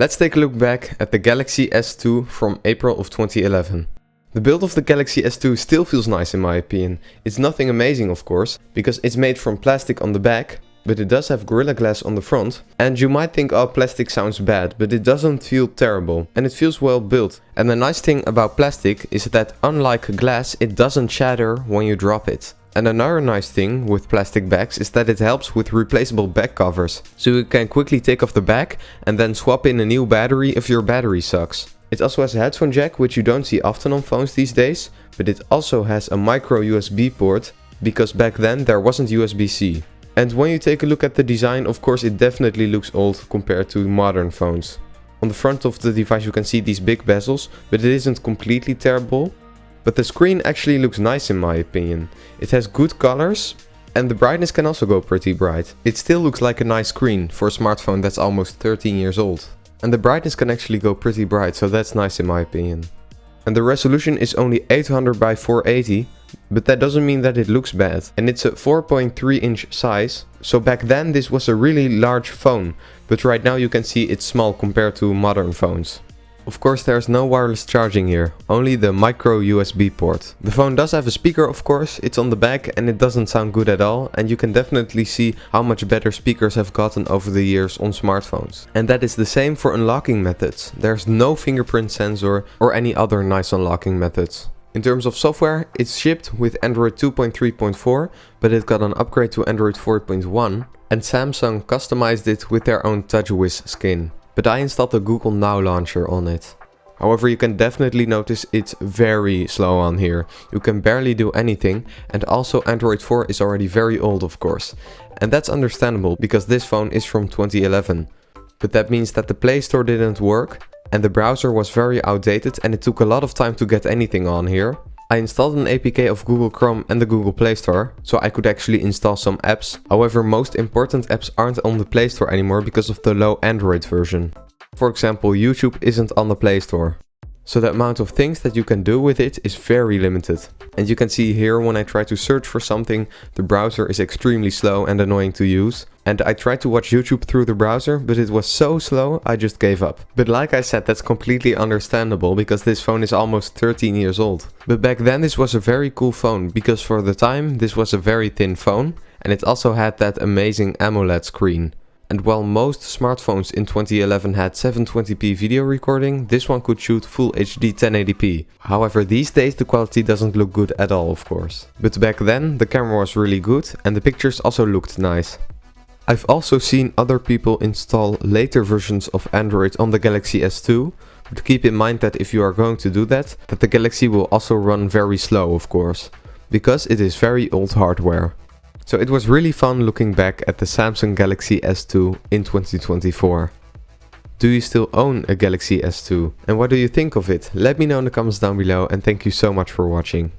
Let's take a look back at the Galaxy S2 from April of 2011. The build of the Galaxy S2 still feels nice in my opinion. It's nothing amazing of course, because it's made from plastic on the back, but it does have Gorilla Glass on the front. And you might think, oh, plastic sounds bad, but it doesn't feel terrible and it feels well built. And the nice thing about plastic is that unlike glass, it doesn't shatter when you drop it. And another nice thing with plastic bags is that it helps with replaceable back covers. So you can quickly take off the back and then swap in a new battery if your battery sucks. It also has a headphone jack, which you don't see often on phones these days, but it also has a micro USB port, because back then there wasn't USB-C. And when you take a look at the design, of course it definitely looks old compared to modern phones. On the front of the device you can see these big bezels, but it isn't completely terrible. But the screen actually looks nice in my opinion. It has good colors and the brightness can also go pretty bright. It still looks like a nice screen for a smartphone that's almost 13 years old. And the brightness can actually go pretty bright, so that's nice in my opinion. And the resolution is only 800 by 480, but that doesn't mean that it looks bad. And it's a 4.3 inch size, so back then this was a really large phone, but right now you can see it's small compared to modern phones. Of course there's no wireless charging here, only the micro USB port. The phone does have a speaker of course, it's on the back and it doesn't sound good at all, and you can definitely see how much better speakers have gotten over the years on smartphones. And that is the same for unlocking methods. There's no fingerprint sensor or any other nice unlocking methods. In terms of software, it's shipped with Android 2.3.4, but it got an upgrade to Android 4.1, and Samsung customized it with their own TouchWiz skin. But I installed the Google Now launcher on it. However, you can definitely notice it's very slow on here. You can barely do anything, and also Android 4 is already very old of course. And that's understandable because this phone is from 2011. But that means that the Play Store didn't work, and the browser was very outdated and it took a lot of time to get anything on here. I installed an APK of Google Chrome and the Google Play Store, so I could actually install some apps. However, most important apps aren't on the Play Store anymore because of the low Android version. For example, YouTube isn't on the Play Store. So the amount of things that you can do with it is very limited. And you can see here when I try to search for something, the browser is extremely slow and annoying to use. And I tried to watch YouTube through the browser, but it was so slow I just gave up. But like I said, that's completely understandable because this phone is almost 13 years old. But back then this was a very cool phone because for the time this was a very thin phone and it also had that amazing AMOLED screen. And while most smartphones in 2011 had 720p video recording, this one could shoot Full HD 1080p. However, these days the quality doesn't look good at all of course. But back then the camera was really good and the pictures also looked nice. I've also seen other people install later versions of Android on the Galaxy S2, but keep in mind that if you are going to do that the Galaxy will also run very slow of course, because it is very old hardware. So it was really fun looking back at the Samsung Galaxy S2 in 2024. Do you still own a Galaxy S2? And what do you think of it? Let me know in the comments down below and thank you so much for watching.